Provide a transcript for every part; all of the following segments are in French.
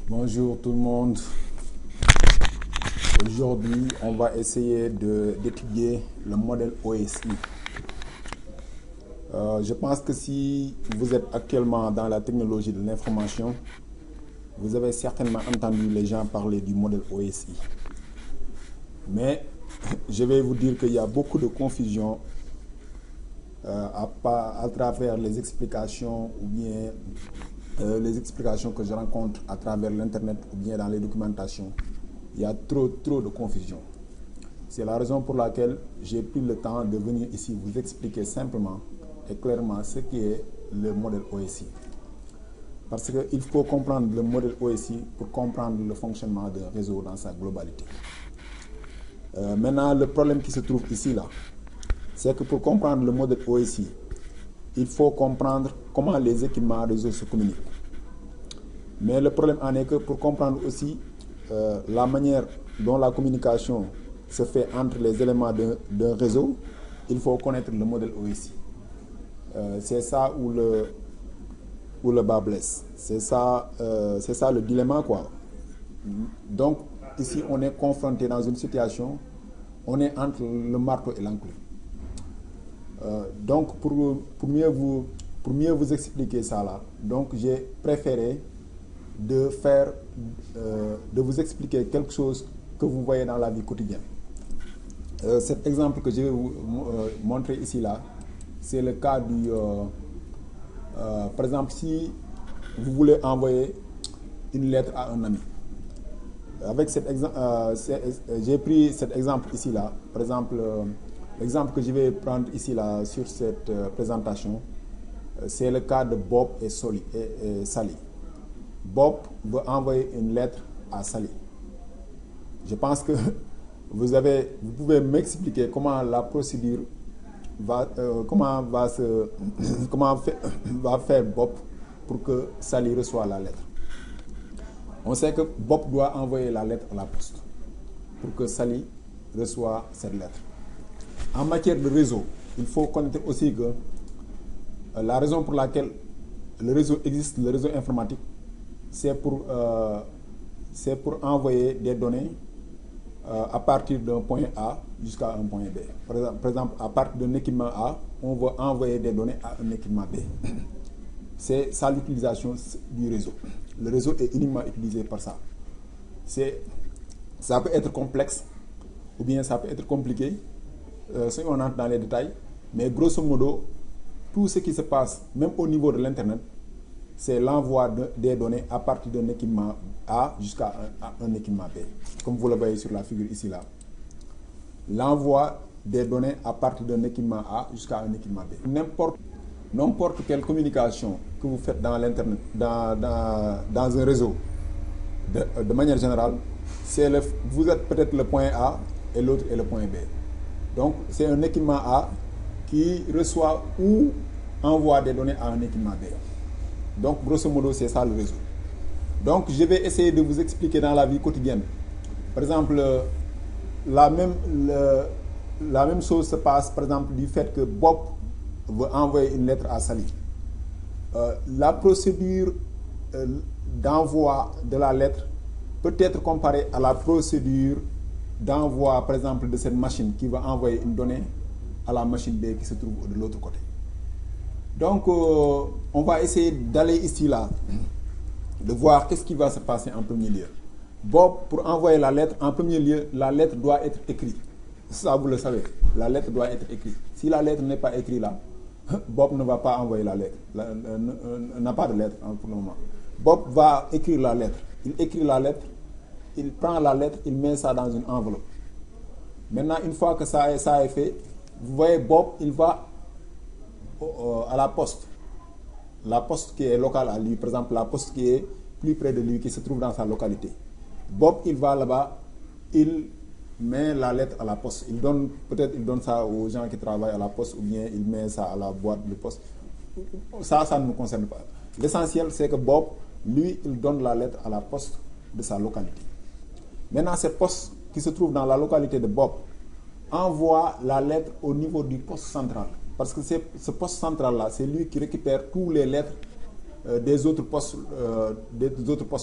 Bonjour tout le monde. Aujourd'hui, on va essayer d'étudier le modèle OSI. Je pense que si vous êtes actuellement dans la technologie de l'information, vous avez certainement entendu les gens parler du modèle OSI. Mais je vais vous dire qu'il y a beaucoup de confusion à travers les explications ou bien les explications que je rencontre à travers l'internet ou bien dans les documentations. Il y a trop de confusion. C'est la raison pour laquelle j'ai pris le temps de venir ici vous expliquer simplement et clairement ce qu'est le modèle OSI. Parce qu'il faut comprendre le modèle OSI pour comprendre le fonctionnement d'un réseau dans sa globalité. Maintenant, le problème qui se trouve ici, là, c'est que pour comprendre le modèle OSI, il faut comprendre comment les équipements réseau se communiquent. Mais le problème en est que pour comprendre aussi la manière dont la communication se fait entre les éléments d'un réseau, il faut connaître le modèle OSI. C'est ça où le bas blesse. C'est ça le dilemma, quoi. Donc, ici, on est confronté dans une situation, on est entre le marteau et l'enclume. Donc, pour mieux vous expliquer ça là, donc j'ai préféré de vous expliquer quelque chose que vous voyez dans la vie quotidienne. Cet exemple que je vais vous montrer ici là, c'est le cas du... par exemple, si vous voulez envoyer une lettre à un ami. Avec cet exemple, j'ai pris cet exemple ici là. Par exemple, l'exemple que je vais prendre ici là sur cette présentation, c'est le cas de Bob et Sally. Bob veut envoyer une lettre à Sally. Je pense que vous pouvez m'expliquer comment la procédure va faire Bob pour que Sally reçoive la lettre. On sait que Bob doit envoyer la lettre à la poste pour que Sally reçoive cette lettre. En matière de réseau, il faut connaître aussi que la raison pour laquelle le réseau existe, le réseau informatique, c'est pour envoyer des données à partir d'un point A jusqu'à un point B. Par exemple, à partir d'un équipement A, on veut envoyer des données à un équipement B. C'est ça l'utilisation du réseau. Le réseau est uniquement utilisé par ça. Ça peut être complexe ou bien ça peut être compliqué si on entre dans les détails, mais grosso modo, tout ce qui se passe, même au niveau de l'Internet, c'est l'envoi des données à partir d'un équipement A jusqu'à un équipement B. Comme vous le voyez sur la figure ici là. L'envoi des données à partir d'un équipement A jusqu'à un équipement B. N'importe quelle communication que vous faites dans l'Internet, dans un réseau, de manière générale, vous êtes peut-être le point A et l'autre est le point B. Donc, c'est un équipement A qui reçoit ou envoie des données à un équipement B. Donc, grosso modo, c'est ça le réseau. Donc, je vais essayer de vous expliquer dans la vie quotidienne. Par exemple, la même chose se passe, par exemple, du fait que Bob veut envoyer une lettre à Sally. La procédure d'envoi de la lettre peut être comparée à la procédure d'envoi, par exemple, de cette machine qui va envoyer une donnée à la machine B qui se trouve de l'autre côté. Donc, on va essayer d'aller ici, là, de voir qu'est-ce qui va se passer en premier lieu. Bob, pour envoyer la lettre, en premier lieu, la lettre doit être écrite. Ça, vous le savez, la lettre doit être écrite. Si la lettre n'est pas écrite là, Bob ne va pas envoyer la lettre. N'a pas de lettre pour le moment. Bob va écrire la lettre. Il écrit la lettre, il prend la lettre, il met ça dans une enveloppe. Maintenant, une fois que ça est fait, vous voyez Bob, il va à la poste. La poste qui est locale à lui, par exemple, la poste qui est plus près de lui, qui se trouve dans sa localité. Bob, il va là-bas, il met la lettre à la poste. Peut-être il donne ça aux gens qui travaillent à la poste ou bien il met ça à la boîte de poste. Ça ne nous concerne pas. L'essentiel, c'est que Bob, lui, il donne la lettre à la poste de sa localité. Maintenant, cette poste qui se trouve dans la localité de Bob envoie la lettre au niveau du poste central. Parce que ce poste central-là, c'est lui qui récupère toutes les lettres des autres postes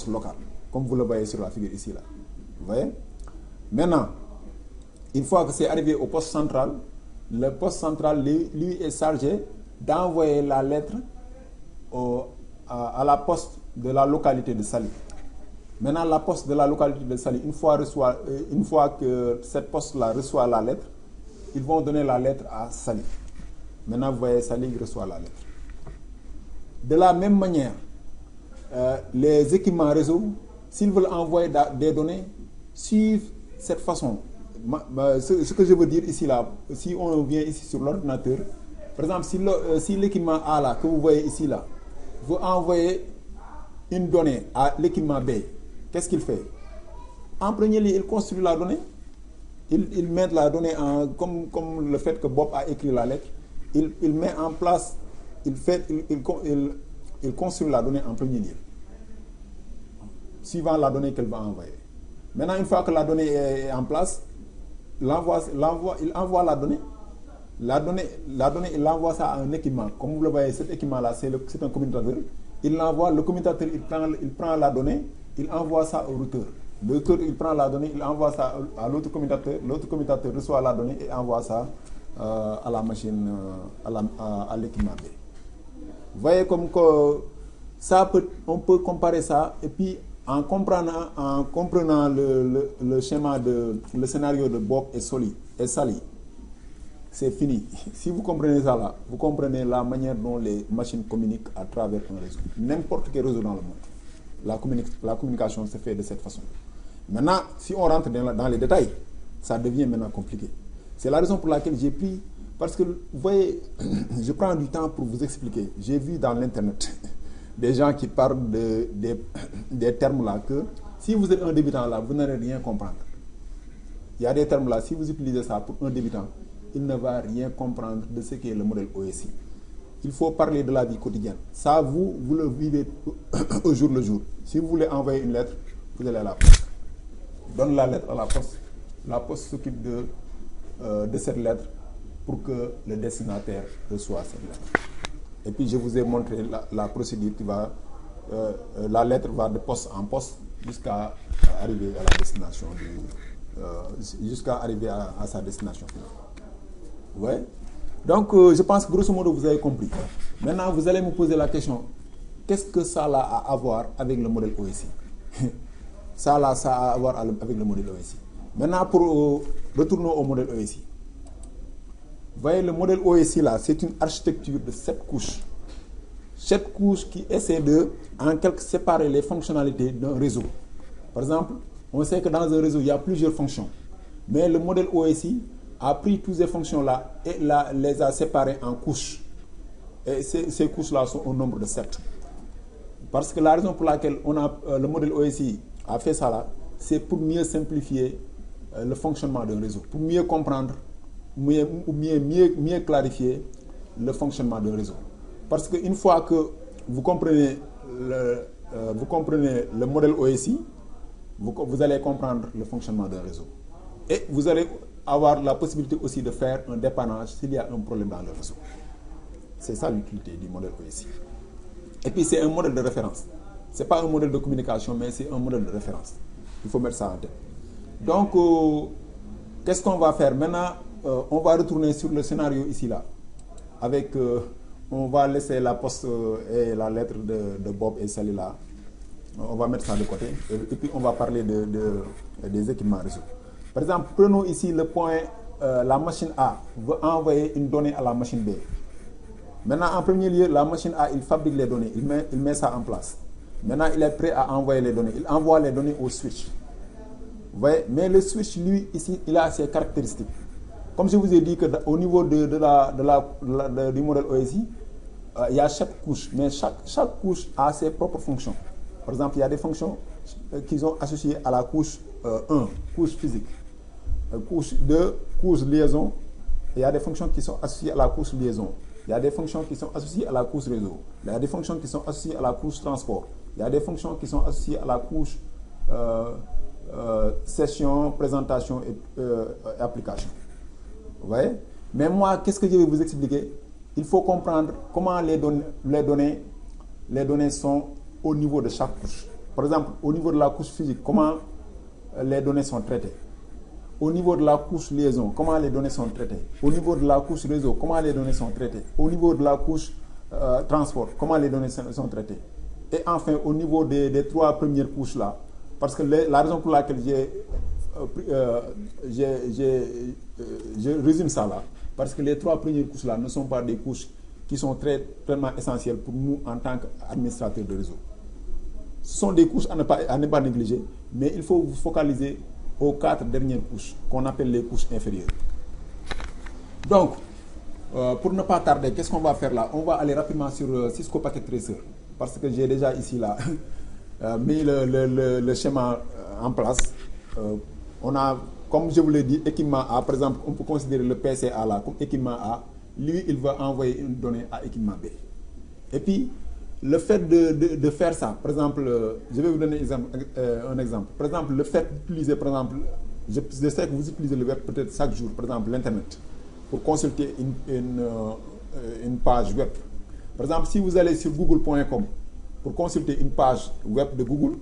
locaux. comme vous le voyez sur la figure ici, là. Vous voyez? Maintenant, une fois que c'est arrivé au poste central, le poste central, lui est chargé d'envoyer la lettre à la poste de la localité de Saly. Maintenant, la poste de la localité de Saly, une fois que cette poste-là reçoit la lettre, ils vont donner la lettre à Saly. Maintenant, vous voyez, Saly reçoit la lettre. De la même manière, les équipements réseau, s'ils veulent envoyer des données, suivent cette façon. Ce que je veux dire ici, là, si on vient ici sur l'ordinateur, par exemple, si l'équipement A, là, que vous voyez ici, là, veut envoyer une donnée à l'équipement B, qu'est-ce qu'il fait? En premier lieu, il construit la donnée. Il met la donnée comme le fait que Bob a écrit la lettre. Il met en place, il construit la donnée en premier lieu, suivant la donnée qu'elle va envoyer. Maintenant, une fois que la donnée est en place, il envoie la donnée. La donnée, il envoie ça à un équipement. Comme vous le voyez, cet équipement-là, c'est un commutateur. Il l'envoie, le commutateur, il prend la donnée, il envoie ça au routeur. Le routeur, il prend la donnée, il envoie ça à l'autre commutateur. L'autre commutateur reçoit la donnée et envoie ça à la machine, à l'équipement B. Vous voyez comme que on peut comparer ça, et puis en comprenant le schéma le scénario de Bob et Saly, c'est fini. Si vous comprenez ça là, vous comprenez la manière dont les machines communiquent à travers un réseau. N'importe quel réseau dans le monde. La communication se fait de cette façon. Maintenant, si on rentre dans les détails, ça devient maintenant compliqué. C'est la raison pour laquelle j'ai pris, parce que vous voyez, je prends du temps pour vous expliquer. J'ai vu dans l'internet des gens qui parlent des termes là que si vous êtes un débutant là, vous n'allez rien comprendre. Il y a des termes là, si vous utilisez ça pour un débutant, il ne va rien comprendre de ce qu'est le modèle OSI. Il faut parler de la vie quotidienne. Ça, vous le vivez au jour le jour. Si vous voulez envoyer une lettre, vous allez à la poste. Donne la lettre à la poste. La poste s'occupe de cette lettre pour que le destinataire reçoive cette lettre. Et puis, je vous ai montré la procédure qui va... la lettre va de poste en poste jusqu'à arriver à la destination jusqu'à arriver à sa destination finale. Ouais. Donc, je pense que grosso modo, vous avez compris. Maintenant, vous allez me poser la question, qu'est-ce que ça a à voir avec le modèle OSI? Ça a à voir avec le modèle OSI. Maintenant, pour retourner au modèle OSI. Vous voyez, le modèle OSI, là, c'est une architecture de 7 couches. 7 couches qui essaient de, en quelque séparer les fonctionnalités d'un réseau. Par exemple, on sait que dans un réseau, il y a plusieurs fonctions. Mais le modèle OSI a pris toutes ces fonctions-là et les a séparées en couches. Et ces couches-là sont au nombre de 7. Parce que la raison pour laquelle le modèle OSI a fait ça là, c'est pour mieux simplifier le fonctionnement d'un réseau, pour mieux comprendre, mieux clarifier le fonctionnement d'un réseau. Parce qu'une fois que vous comprenez le modèle OSI, vous allez comprendre le fonctionnement d'un réseau. Et vous allez avoir la possibilité aussi de faire un dépannage s'il y a un problème dans le réseau. C'est ça l'utilité du modèle OSI. Et puis c'est un modèle de référence. Ce n'est pas un modèle de communication, mais c'est un modèle de référence. Il faut mettre ça en tête. Donc, qu'est-ce qu'on va faire? Maintenant, on va retourner sur le scénario ici, là. Avec, on va laisser la poste et la lettre de Bob et Saly là. On va mettre ça de côté. Et puis, on va parler des équipements réseau. Par exemple, prenons ici le point, la machine A veut envoyer une donnée à la machine B. Maintenant, en premier lieu, la machine A, il fabrique les données, il met ça en place. Maintenant, il est prêt à envoyer les données. Il envoie les données au switch. Vous voyez? Mais le switch, lui, ici, il a ses caractéristiques. Comme je vous ai dit qu'au niveau du modèle OSI, il y a chaque couche, mais chaque couche a ses propres fonctions. Par exemple, il y a des fonctions qui sont associées à la couche 1, couche physique. Couche 2, couche liaison. Et il y a des fonctions qui sont associées à la couche liaison. Il y a des fonctions qui sont associées à la couche réseau. Il y a des fonctions qui sont associées à la couche transport. Il y a des fonctions qui sont associées à la couche session, présentation et application. Vous voyez? Mais moi, qu'est-ce que je vais vous expliquer? Il faut comprendre comment les données sont au niveau de chaque couche. Par exemple, au niveau de la couche physique, comment les données sont traitées. Au niveau de la couche liaison, comment les données sont traitées. Au niveau de la couche réseau, comment les données sont traitées. Au niveau de la couche transport, comment les données sont traitées. Et enfin, au niveau des trois premières couches là, parce que la raison pour laquelle je résume ça là, parce que les trois premières couches là ne sont pas des couches qui sont tellement essentielles pour nous en tant qu'administrateurs de réseau. Ce sont des couches à ne pas négliger, mais il faut vous focaliser aux 4 dernières couches, qu'on appelle les couches inférieures. Donc, pour ne pas tarder, qu'est-ce qu'on va faire là? On va aller rapidement sur Cisco Packet Tracer, parce que j'ai déjà ici là mis le schéma en place. On a, comme je vous l'ai dit, équipement A, par exemple, on peut considérer le PCA là comme équipement A. Lui, il va envoyer une donnée à équipement B. Et puis, le fait de faire ça, par exemple, je vais vous donner un exemple. Par exemple, le fait d'utiliser, par exemple, je sais que vous utilisez le web peut-être chaque jour, par exemple l'Internet, pour consulter une page web. Par exemple, si vous allez sur google.com pour consulter une page web de Google,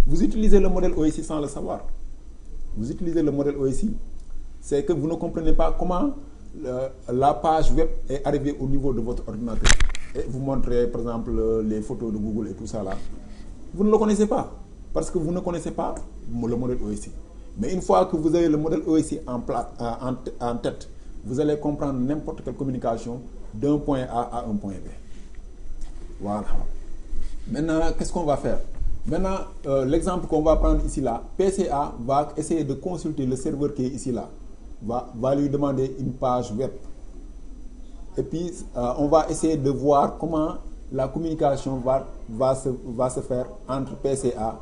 vous utilisez le modèle OSI sans le savoir. Vous utilisez le modèle OSI. C'est que vous ne comprenez pas comment la page web est arrivée au niveau de votre ordinateur. Et vous montrez par exemple les photos de Google et tout ça là. Vous ne le connaissez pas. Parce que vous ne connaissez pas le modèle OSI. Mais une fois que vous avez le modèle OSI en tête, vous allez comprendre n'importe quelle communication d'un point A à un point B. Voilà. Maintenant, qu'est-ce qu'on va faire? Maintenant, l'exemple qu'on va prendre ici là, PCA va essayer de consulter le serveur qui est ici là. Va lui demander une page web. Et puis, on va essayer de voir comment la communication va se faire entre PCA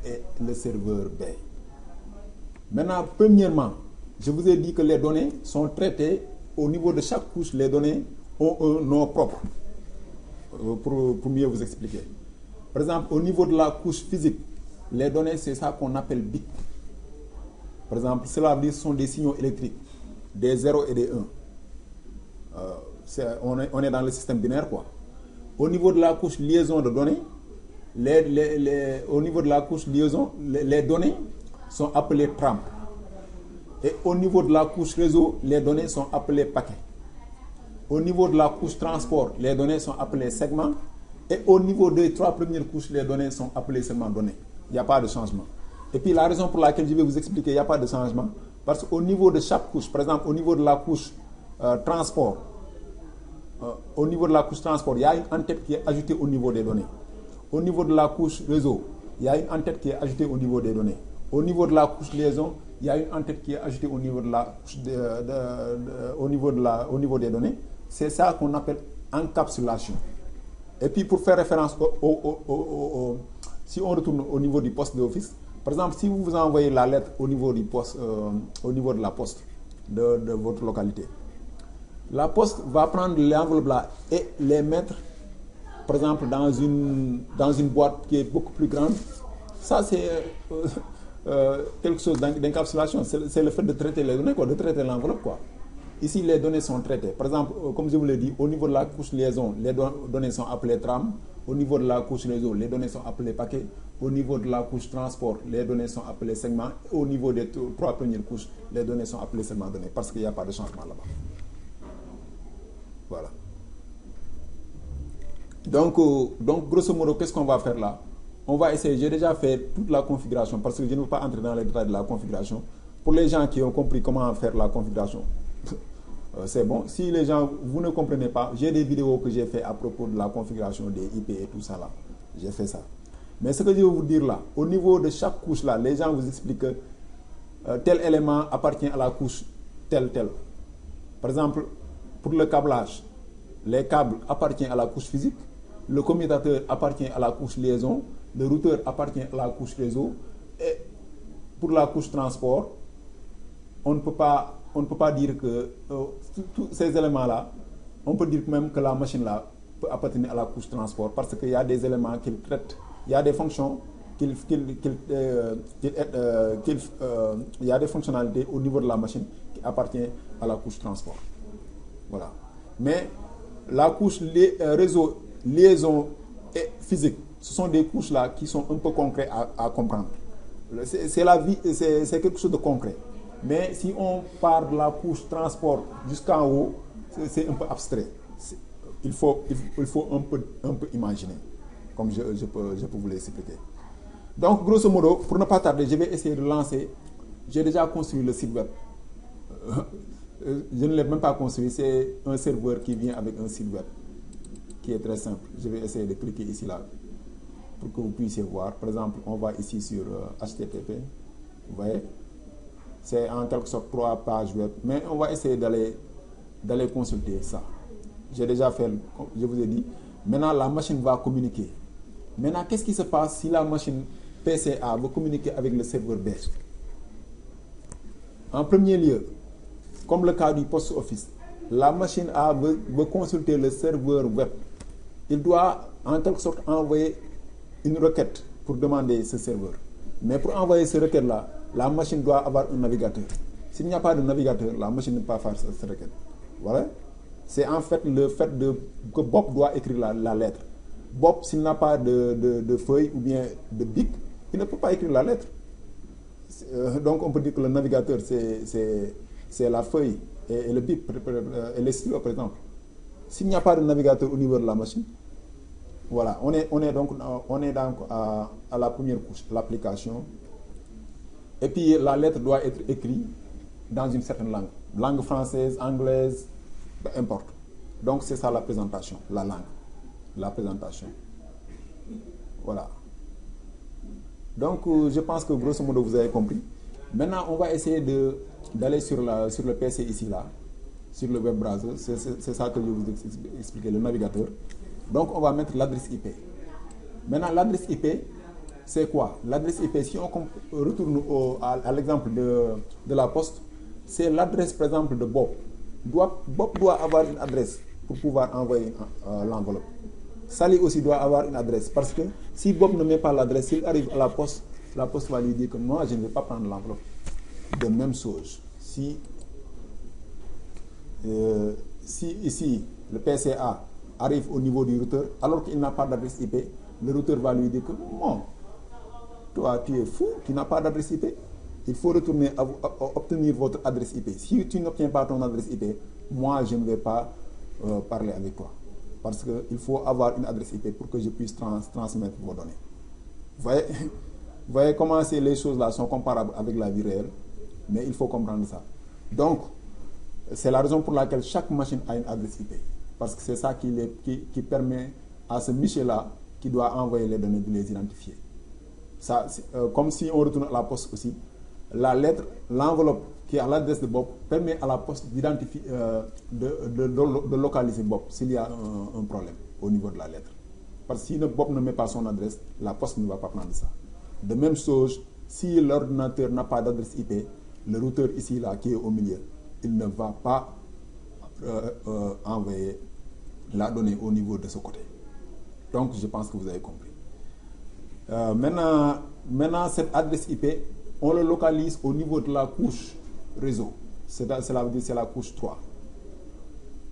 et le serveur B. Maintenant, premièrement, je vous ai dit que les données sont traitées au niveau de chaque couche. Les données ont un nom propre. Pour mieux vous expliquer. Par exemple, au niveau de la couche physique, les données, c'est ça qu'on appelle bits. Par exemple, cela veut dire que ce sont des signaux électriques, des 0 et des 1. On est dans le système binaire, quoi. Au niveau de la couche liaison de données, au niveau de la couche liaison, les données sont appelées tram. Et au niveau de la couche réseau, les données sont appelées paquets. Au niveau de la couche transport, les données sont appelées segments. Et au niveau des 3 premières couches, les données sont appelées seulement données. Il n'y a pas de changement. Et puis la raison pour laquelle je vais vous expliquer qu'il n'y a pas de changement, parce qu'au niveau de chaque couche, par exemple au niveau de la couche transport, il y a une en-tête qui est ajoutée au niveau des données. Au niveau de la couche réseau, il y a une en-tête qui est ajoutée au niveau des données. Au niveau de la couche liaison, il y a une en-tête qui est ajoutée au niveau de la couche au niveau des données. C'est ça qu'on appelle encapsulation. Et puis pour faire référence si on retourne au niveau du poste d'office, par exemple, si vous envoyez la lettre au niveau du poste, au niveau de la poste de votre localité, la poste va prendre l'enveloppe là et les mettre, par exemple, dans une boîte qui est beaucoup plus grande. Ça, c'est quelque chose d'encapsulation. C'est le fait de traiter les données, quoi, de traiter l'enveloppe, quoi. Ici, les données sont traitées. Par exemple, comme je vous l'ai dit, au niveau de la couche liaison, les données sont appelées tram. Au niveau de la couche réseau, les données sont appelées paquets. Au niveau de la couche transport, les données sont appelées segments. Au niveau des 3 premières couches, les données sont appelées seulement données, parce qu'il n'y a pas de changement là-bas. Voilà. Donc, grosso modo, qu'est-ce qu'on va faire là? On va essayer, j'ai déjà fait toute la configuration, parce que je ne veux pas entrer dans les détails de la configuration. Pour les gens qui ont compris comment faire la configuration, c'est bon. Si les gens, vous ne comprenez pas, j'ai des vidéos que j'ai fait à propos de la configuration des IP et tout ça là. J'ai fait ça. Mais ce que je vais vous dire là, au niveau de chaque couche là, les gens vous expliquent que tel élément appartient à la couche tel. Par exemple, pour le câblage, les câbles appartiennent à la couche physique, le commutateur appartient à la couche liaison, le routeur appartient à la couche réseau, et pour la couche transport, on ne peut pas dire que tous ces éléments-là, on peut dire même que la machine-là peut appartenir à la couche transport, parce qu'il y a des éléments qu'il traite, il y a des fonctions il y a des fonctionnalités au niveau de la machine qui appartiennent à la couche transport. Voilà. Mais la couche réseau, liaison et physique, Ce sont des couches là qui sont un peu concrètes à comprendre. C'est la vie, c'est quelque chose de concret. Mais si on part de la couche transport jusqu'en haut, c'est un peu abstrait. Il faut un peu imaginer, comme je peux vous l'expliquer. Donc, grosso modo, pour ne pas tarder, je vais essayer de lancer. J'ai déjà construit le site web. Je ne l'ai même pas construit, c'est un serveur qui vient avec un site web qui est très simple. Je vais essayer de cliquer ici là pour que vous puissiez voir. Par exemple, on va ici sur HTTP. Vous voyez, c'est en quelque sorte 3 pages web, mais on va essayer d'aller consulter ça. J'ai déjà fait, je vous ai dit. Maintenant, la machine va communiquer. Maintenant, qu'est-ce qui se passe si la machine PCA veut communiquer avec le serveur B? En premier lieu, comme le cas du post office, la machine A veut consulter le serveur web. Il doit en quelque sorte envoyer une requête pour demander ce serveur. Mais pour envoyer ce requête-là, la machine doit avoir un navigateur. S'il n'y a pas de navigateur, la machine ne peut pas faire cette requête. Voilà. C'est en fait le fait que Bob doit écrire la lettre. Bob, s'il n'a pas de feuille ou bien de bic, il ne peut pas écrire la lettre. Donc on peut dire que le navigateur, c'est la feuille et le bip et les stylos, par exemple. S'il n'y a pas de navigateur au niveau de la machine, voilà, on est donc à la première couche, l'application. Et puis la lettre doit être écrite dans une certaine langue. Langue française, anglaise, peu importe. Donc c'est ça la présentation, la langue, la présentation. Voilà. Donc je pense que grosso modo vous avez compris. Maintenant on va essayer d'aller sur le PC ici là, sur le web browser. C'est ça que je vous ai expliqué, le navigateur. Donc on va mettre l'adresse IP. Maintenant l'adresse IP, c'est quoi? L'adresse IP, si on retourne à l'exemple de la poste, c'est l'adresse par exemple de Bob. Bob doit avoir une adresse pour pouvoir envoyer l'enveloppe. Sally aussi doit avoir une adresse, parce que si Bob ne met pas l'adresse, s'il arrive à la poste va lui dire que moi je ne vais pas prendre l'enveloppe. De même chose, si ici le PCA arrive au niveau du routeur alors qu'il n'a pas d'adresse IP, le routeur va lui dire que bon, toi tu es fou, tu n'as pas d'adresse IP. Il faut retourner à obtenir votre adresse IP. Si tu n'obtiens pas ton adresse IP, moi je ne vais pas parler avec toi. Parce qu'il faut avoir une adresse IP pour que je puisse transmettre vos données. Vous voyez comment les choses là sont comparables avec la vie réelle, mais il faut comprendre ça. Donc, c'est la raison pour laquelle chaque machine a une adresse IP. Parce que c'est ça qui permet à ce Michel-là qui doit envoyer les données de les identifier. Ça, comme si on retourne à la poste aussi, la lettre, l'enveloppe qui est à l'adresse de Bob permet à la poste d'identifier, de localiser Bob s'il y a un problème au niveau de la lettre. Parce que si Bob ne met pas son adresse, la poste ne va pas prendre ça. De même chose, si l'ordinateur n'a pas d'adresse IP, le routeur ici là qui est au milieu, il ne va pas envoyer la donnée au niveau de ce côté. Donc je pense que vous avez compris. Maintenant cette adresse IP, on le localise au niveau de la couche réseau. Cela veut dire c'est la couche 3.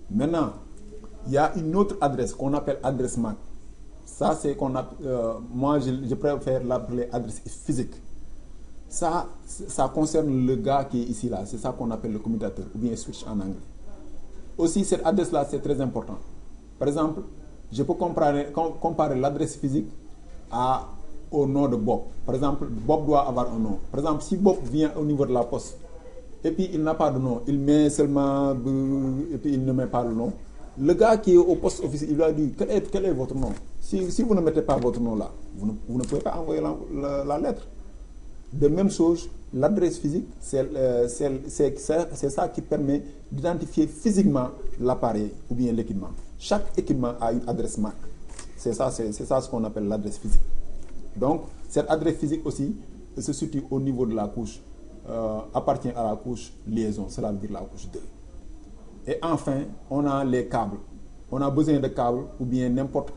Maintenant, il y a une autre adresse qu'on appelle adresse MAC. Ça, c'est qu'on a. Moi, je préfère l'appeler adresse physique. Ça concerne le gars qui est ici là. C'est ça qu'on appelle le commutateur ou bien switch en anglais. Aussi, cette adresse-là, c'est très important. Par exemple, je peux comparer l'adresse physique au nom de Bob. Par exemple, Bob doit avoir un nom. Par exemple, si Bob vient au niveau de la poste et puis il n'a pas de nom, il met seulement et puis il ne met pas le nom. Le gars qui est au poste office, il va dire quel est votre nom. Si vous ne mettez pas votre nom là, vous ne pouvez pas envoyer la lettre. De même chose, l'adresse physique, c'est ça qui permet d'identifier physiquement l'appareil ou bien l'équipement. Chaque équipement a une adresse MAC. C'est ça ce qu'on appelle l'adresse physique. Donc, cette adresse physique aussi se situe au niveau de la couche, appartient à la couche liaison, cela veut dire la couche 2. Et enfin, on a les câbles. On a besoin de câbles ou bien n'importe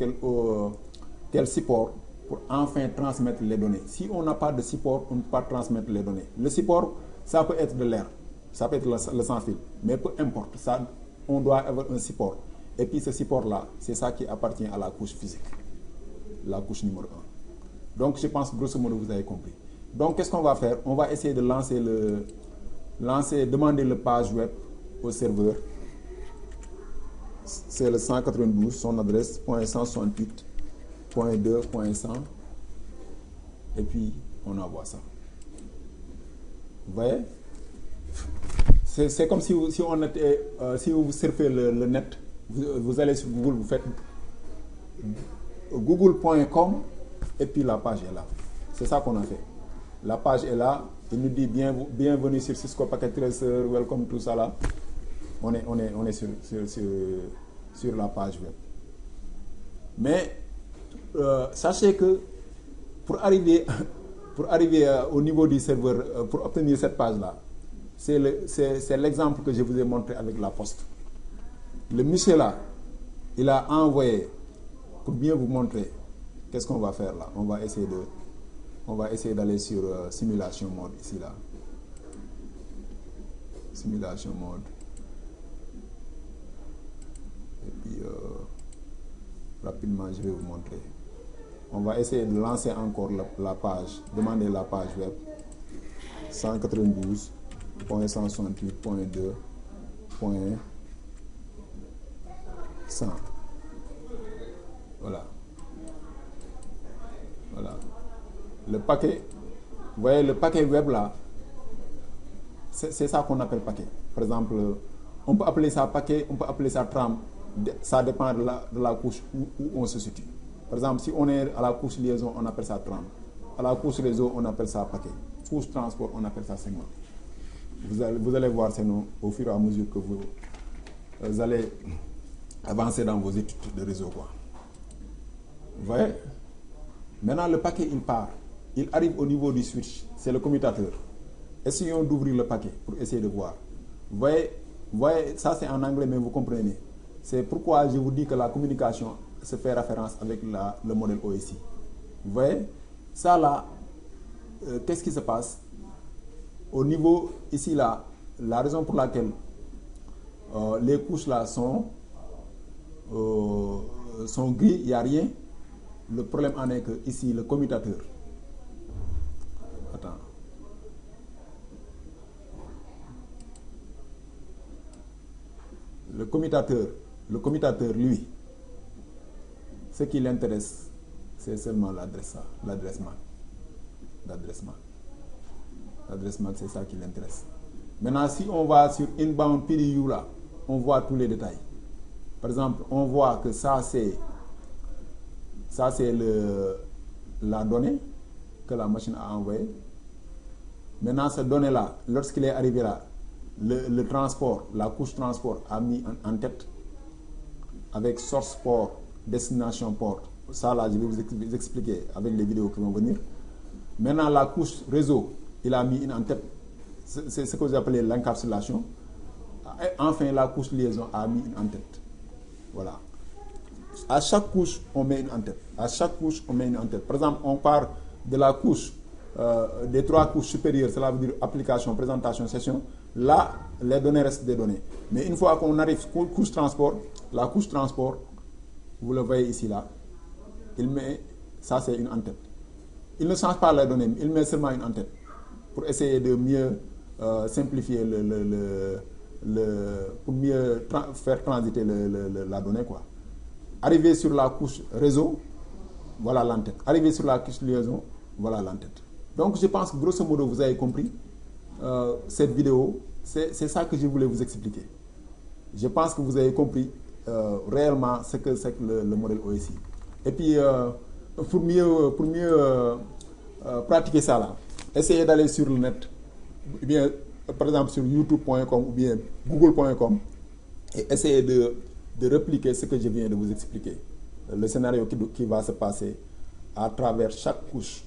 quel support pour enfin transmettre les données. Si on n'a pas de support, on ne peut pas transmettre les données. Le support, ça peut être de l'air, ça peut être le sans-fil, mais peu importe, on doit avoir un support. Et puis ce support-là, c'est ça qui appartient à la couche physique. la couche numéro 1. Donc je pense grosso modo vous avez compris. Donc qu'est-ce qu'on va faire? On va essayer de demander le page web au serveur. C'est le 192, son adresse .168.2.100 et puis on envoie ça. Vous voyez? C'est comme si vous surfez le net, vous allez sur Google, vous faites google.com et puis la page est là. C'est ça qu'on a fait. La page est là, il nous dit bienvenue sur Cisco Packet Tracer, welcome, tout ça là. On est sur la page web. Mais sachez que pour arriver au niveau du serveur, pour obtenir cette page là, c'est l'exemple que je vous ai montré avec la poste. Le monsieur là, il a envoyé, pour bien vous montrer, qu'est-ce qu'on va faire là? On va essayer d'aller sur simulation mode ici là. Simulation mode. Et puis rapidement je vais vous montrer. On va essayer de lancer encore la page, demander la page web 192.168.2.100. Voilà. Voilà. Le paquet, vous voyez le paquet web là, c'est ça qu'on appelle paquet. Par exemple, on peut appeler ça paquet, on peut appeler ça trame. Ça dépend de la couche où on se situe. Par exemple, si on est à la couche liaison, on appelle ça trame. À la couche réseau, on appelle ça paquet. Couche transport, on appelle ça segment. Vous allez voir ces noms au fur et à mesure que vous allez avancer dans vos études de réseau, quoi. Vous voyez? Maintenant, le paquet, il part. Il arrive au niveau du switch. C'est le commutateur. Essayons d'ouvrir le paquet pour essayer de voir. Vous voyez, ça c'est en anglais, mais vous comprenez. C'est pourquoi je vous dis que la communication se fait référence avec le modèle OSI. Vous voyez? Ça là, qu'est-ce qui se passe? Au niveau, ici là, la raison pour laquelle les couches là sont grises, il n'y a rien. Le problème en est que ici, le commutateur. Attends. Le commutateur, lui, ce qui l'intéresse, c'est seulement l'adresse MAC. L'adresse MAC, c'est ça qui l'intéresse. Maintenant, si on va sur Inbound PDU là, on voit tous les détails. Par exemple, on voit que ça c'est la donnée que la machine a envoyée. Maintenant, cette donnée-là, lorsqu'il est arrivé là, le transport, la couche transport a mis en tête avec source port, destination port. Ça là, je vais vous expliquer avec les vidéos qui vont venir. Maintenant, la couche réseau, il a mis en tête, c'est ce que vous appelez l'encapsulation. Et enfin, la couche liaison a mis en tête. Voilà. À chaque couche, on met une en-tête. À chaque couche, on met une en-tête. Par exemple, on part de la couche, des 3 couches supérieures, cela veut dire application, présentation, session. Là, les données restent des données. Mais une fois qu'on arrive couche transport, la couche transport, vous le voyez ici là, il met, ça c'est une en-tête. Il ne change pas les données, il met seulement une en-tête pour essayer de mieux simplifier pour mieux faire transiter la donnée, quoi. Arrivé sur la couche réseau, voilà l'entête. Arrivé sur la couche liaison, voilà l'entête. Donc je pense que grosso modo vous avez compris cette vidéo. C'est ça que je voulais vous expliquer. Je pense que vous avez compris réellement ce que c'est que le modèle OSI. Et puis pour mieux pratiquer ça là, essayez d'aller sur le net, ou bien par exemple sur youtube.com ou bien google.com et essayez de répliquer ce que je viens de vous expliquer. Le scénario qui va se passer à travers chaque couche.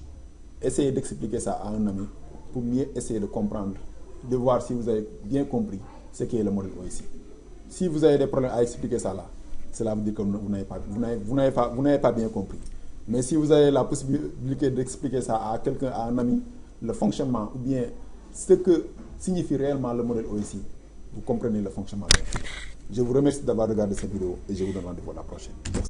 Essayez d'expliquer ça à un ami pour mieux essayer de comprendre, de voir si vous avez bien compris ce qu'est le modèle OSI. Si vous avez des problèmes à expliquer ça là, cela veut dire que vous n'avez pas bien compris. Mais si vous avez la possibilité d'expliquer ça à quelqu'un, à un ami, le fonctionnement ou bien ce que signifie réellement le modèle OSI, vous comprenez le fonctionnement. Je vous remercie d'avoir regardé cette vidéo et je vous donne rendez-vous à la prochaine. Merci.